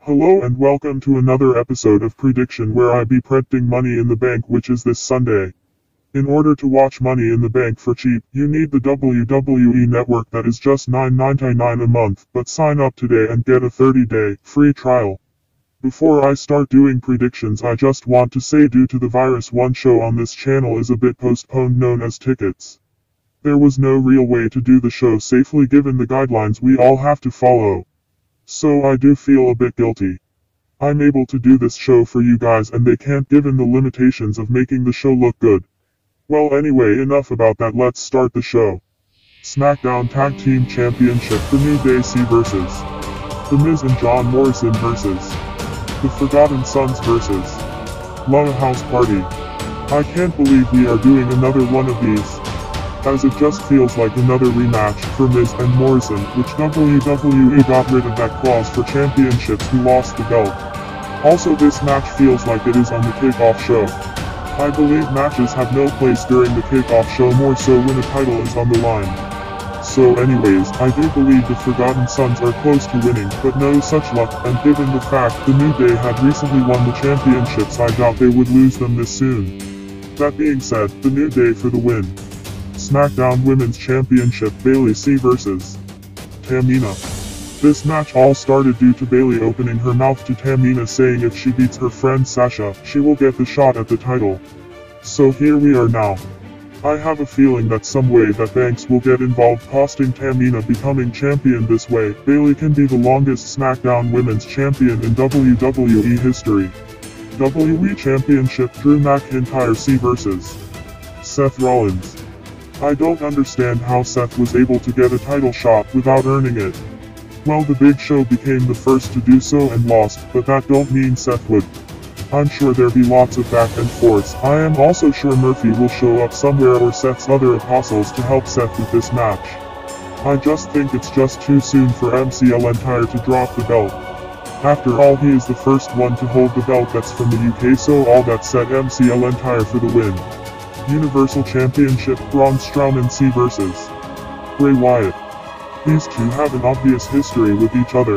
Hello and welcome to another episode of Prediction where I be predicting Money in the Bank, which is this Sunday. In order to watch Money in the Bank for cheap, you need the WWE Network that is just $9.99 a month, but sign up today and get a 30-day free trial. Before I start doing predictions, I just want to say due to the virus, one show on this channel is a bit postponed, known as Tickets. There was no real way to do the show safely given the guidelines we all have to follow. So I do feel a bit guilty. I'm able to do this show for you guys and they can't given the limitations of making the show look good. Well anyway, enough about that, let's start the show. SmackDown Tag Team Championship, The New Day versus The Miz and John Morrison versus The Forgotten Sons versus Lana House Party. I can't believe we are doing another one of these, as it just feels like another rematch for Miz and Morrison, which WWE got rid of that clause for championships who lost the belt. Also, this match feels like it is on the kickoff show. I believe matches have no place during the kickoff show, more so when a title is on the line. So anyways, I do believe the Forgotten Sons are close to winning, but no such luck, and given the fact the New Day had recently won the championships, I doubt they would lose them this soon. That being said, the New Day for the win. SmackDown Women's Championship, Bayley versus Tamina. This match all started due to Bayley opening her mouth to Tamina saying if she beats her friend Sasha, she will get the shot at the title. So here we are now. I have a feeling that some way that Banks will get involved, costing Tamina becoming champion. This way, Bayley can be the longest SmackDown Women's Champion in WWE history. WWE Championship, Drew McIntyre versus Seth Rollins. I don't understand how Seth was able to get a title shot without earning it. Well, the Big Show became the first to do so and lost, but that don't mean Seth would. I'm sure there be lots of back and forths. I am also sure Murphy will show up somewhere or Seth's other apostles to help Seth with this match. I just think it's just too soon for McIntyre to drop the belt. After all, he is the first one to hold the belt that's from the UK, so all that said, McIntyre for the win. Universal Championship, Braun Strowman versus Bray Wyatt. These two have an obvious history with each other.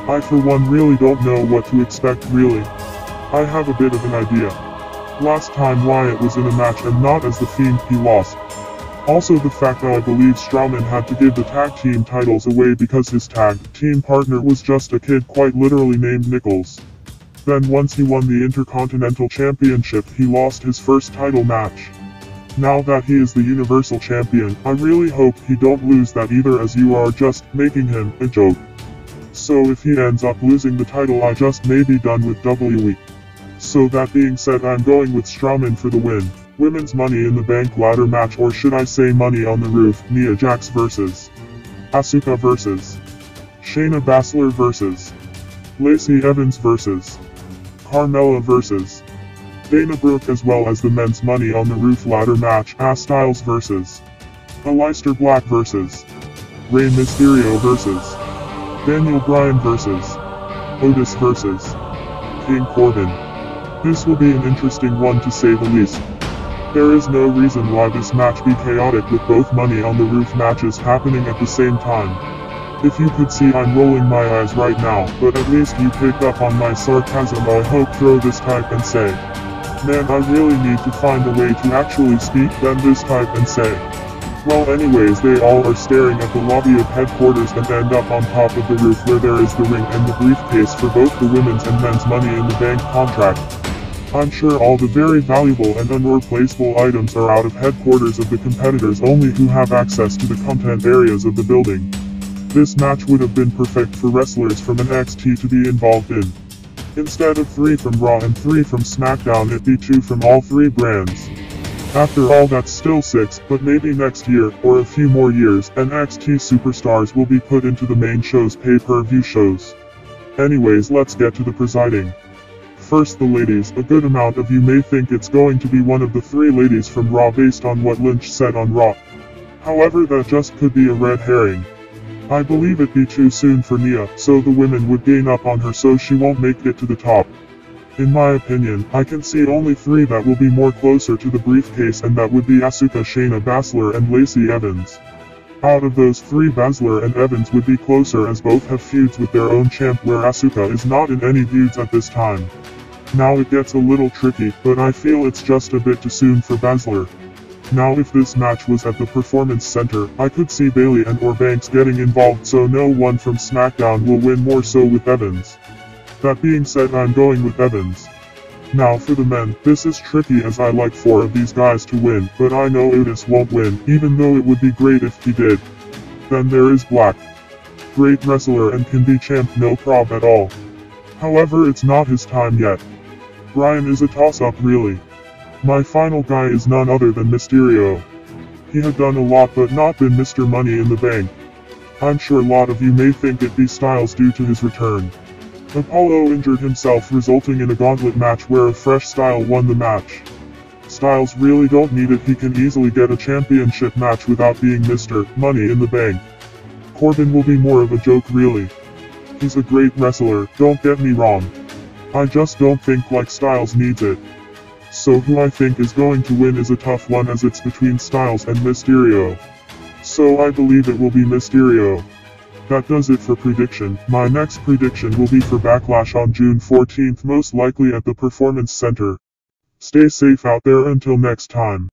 I for one really don't know what to expect really. I have a bit of an idea. Last time Wyatt was in a match and not as the Fiend, he lost. Also the fact that I believe Strowman had to give the tag team titles away because his tag team partner was just a kid quite literally named Nichols. Then once he won the Intercontinental Championship, he lost his first title match. Now that he is the Universal Champion, I really hope he don't lose that either, as you are just making him a joke. So if he ends up losing the title, I just may be done with WWE. So that being said, I'm going with Strowman for the win. Women's Money in the Bank ladder match, or should I say Money on the Roof, Nia Jax versus Asuka versus Shayna Baszler versus Lacey Evans versus Carmella versus Dana Brooke, as well as the men's Money on the Roof ladder match, AJ Styles versus Aleister Black versus Rey Mysterio versus Daniel Bryan versus Otis versus King Corbin. This will be an interesting one to say the least. There is no reason why this match be chaotic with both Money on the Roof matches happening at the same time. If you could see, I'm rolling my eyes right now, but at least you picked up on my sarcasm. I hope throw this type and say, man, I really need to find a way to actually speak, then this type and say. Well anyways, they all are staring at the lobby of headquarters and end up on top of the roof where there is the ring and the briefcase for both the women's and men's Money in the Bank contract. I'm sure all the very valuable and unreplaceable items are out of headquarters of the competitors only, who have access to the content areas of the building. This match would have been perfect for wrestlers from NXT to be involved in. Instead of 3 from Raw and 3 from SmackDown, it'd be 2 from all 3 brands. After all, that's still 6, but maybe next year, or a few more years, NXT superstars will be put into the main show's pay-per-view shows. Anyways, let's get to the presiding. First, the ladies. A good amount of you may think it's going to be one of the 3 ladies from Raw based on what Lynch said on Raw. However, that just could be a red herring. I believe it'd be too soon for Nia, so the women would gain up on her so she won't make it to the top. In my opinion, I can see only 3 that will be more closer to the briefcase, and that would be Asuka, Shayna Baszler and Lacey Evans. Out of those three, Baszler and Evans would be closer as both have feuds with their own champ, where Asuka is not in any feuds at this time. Now it gets a little tricky, but I feel it's just a bit too soon for Baszler. Now if this match was at the Performance Center, I could see Bayley and or Banks getting involved, so no one from SmackDown will win, more so with Evans. That being said, I'm going with Evans. Now for the men, this is tricky as I like 4 of these guys to win, but I know Otis won't win, even though it would be great if he did. Then there is Black. Great wrestler and can be champ no prob at all. However, it's not his time yet. Bryan is a toss-up really. My final guy is none other than Mysterio. He had done a lot but not been Mr. Money in the Bank. I'm sure a lot of you may think it be Styles due to his return. Apollo injured himself, resulting in a gauntlet match where a fresh Style won the match. Styles really don't need it, he can easily get a championship match without being Mr. Money in the Bank. Corbin will be more of a joke really. He's a great wrestler, don't get me wrong. I just don't think like Styles needs it. So who I think is going to win is a tough one, as it's between Styles and Mysterio. So I believe it will be Mysterio. That does it for prediction. My next prediction will be for Backlash on June 14th, most likely at the Performance Center. Stay safe out there until next time.